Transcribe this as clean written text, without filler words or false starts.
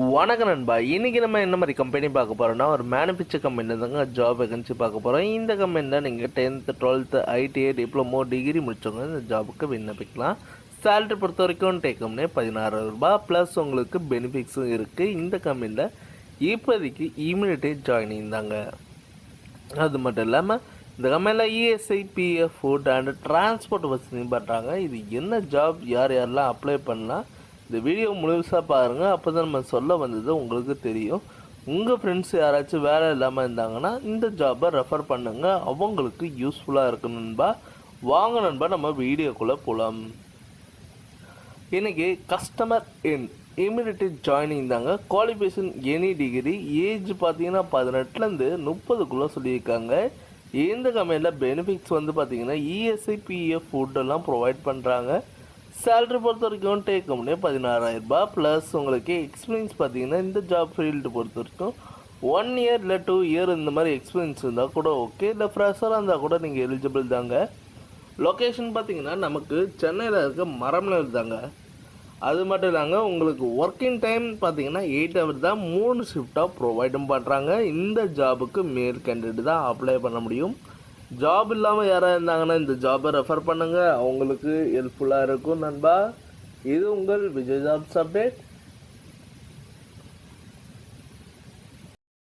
வணக்கம் நண்பா. இன்றைக்கி நம்ம என்ன மாதிரி கம்பெனி பார்க்க போகிறோம்னா, ஒரு மேனுஃபேக்சர் கம்பெனியில் தாங்க ஜாப் வேகன்சி பார்க்க போகிறோம். இந்த கம்பெனியில் நீங்கள் 10th 12th ITI diploma degree முடித்தவங்க இந்த ஜாபுக்கு விண்ணப்பிக்கலாம். சேலரி பொறுத்த வரைக்கும் டேக்கம்னே 16,000 ரூபாய் ப்ளஸ் உங்களுக்கு பெனிஃபிட்ஸும் இருக்குது. இந்த கம்பெனியில் இப்போதைக்கு இமீடியட்டே ஜாயினிங் தாங்க. அது மட்டும் இல்லாமல் இந்த கம்பெனியில் ESI PF food and transport வசதியும் பண்ணுறாங்க. இது என்ன ஜாப், யார் யாரெல்லாம் அப்ளை பண்ணலாம், இந்த வீடியோ முழுசாக பாருங்கள். அப்போ தான் நம்ம சொல்ல வந்தது உங்களுக்கு தெரியும். உங்கள் ஃப்ரெண்ட்ஸ் யாராச்சும் வேலை இல்லாமல் இருந்தாங்கன்னா இந்த ஜாபை ரெஃபர் பண்ணுங்கள், அவங்களுக்கு யூஸ்ஃபுல்லாக இருக்கு நண்பா. வாங்க நண்பா, நம்ம வீடியோக்குள்ளே போகலாம். இன்றைக்கி கஸ்டமர் இமிடியேட் ஜாயினிங் தாங்க. குவாலிஃபிகேஷன் எனி டிகிரி, ஏஜ் பார்த்தீங்கன்னா 18லேருந்து 30க்குள்ளே சொல்லியிருக்காங்க. இந்த கம்பெனியில் பெனிஃபிட்ஸ் பார்த்தீங்கன்னா இஎஸ்ஐ பிஎஃப் ஃபுட்டெல்லாம் ப்ரொவைட் பண்ணுறாங்க. சேலரி பொறுத்த வரைக்கும் டேக் ஹோம்னே 16,000 ரூபாய் ப்ளஸ் உங்களுக்கு எக்ஸ்பீரியன்ஸ் பார்த்தீங்கன்னா இந்த ஜாப் ஃபீல்டு பொறுத்த வரைக்கும் 1 இயர் இல்லை 2 இயர் இந்த மாதிரி எக்ஸ்பீரியன்ஸ் இருந்தால் கூட ஓகே, இல்லை ஃப்ரெஷராக இருந்தால் கூட நீங்கள் எலிஜிபிள் தாங்க. லொக்கேஷன் பார்த்தீங்கன்னா நமக்கு சென்னையில் இருக்க மரம்நகர் தாங்க. அது மட்டும் இல்லாங்க உங்களுக்கு ஒர்க்கிங் டைம் பார்த்தீங்கன்னா 8 ஹவர் தான். 3 ஷிஃப்டாக ப்ரொவைடும் பண்ணுறாங்க. இந்த ஜாபுக்கு மேல் கேண்டிடேட் தான் அப்ளை பண்ண முடியும். ஜாப் இல்லாமல் யாராக இருந்தாங்கன்னா இந்த ஜாபை ரெஃபர் பண்ணுங்கள், அவங்களுக்கு ஹெல்ப்ஃபுல்லாக இருக்கும் நண்பா. இது உங்கள் விஜய் ஜாப்ஸ் அப்டேட்.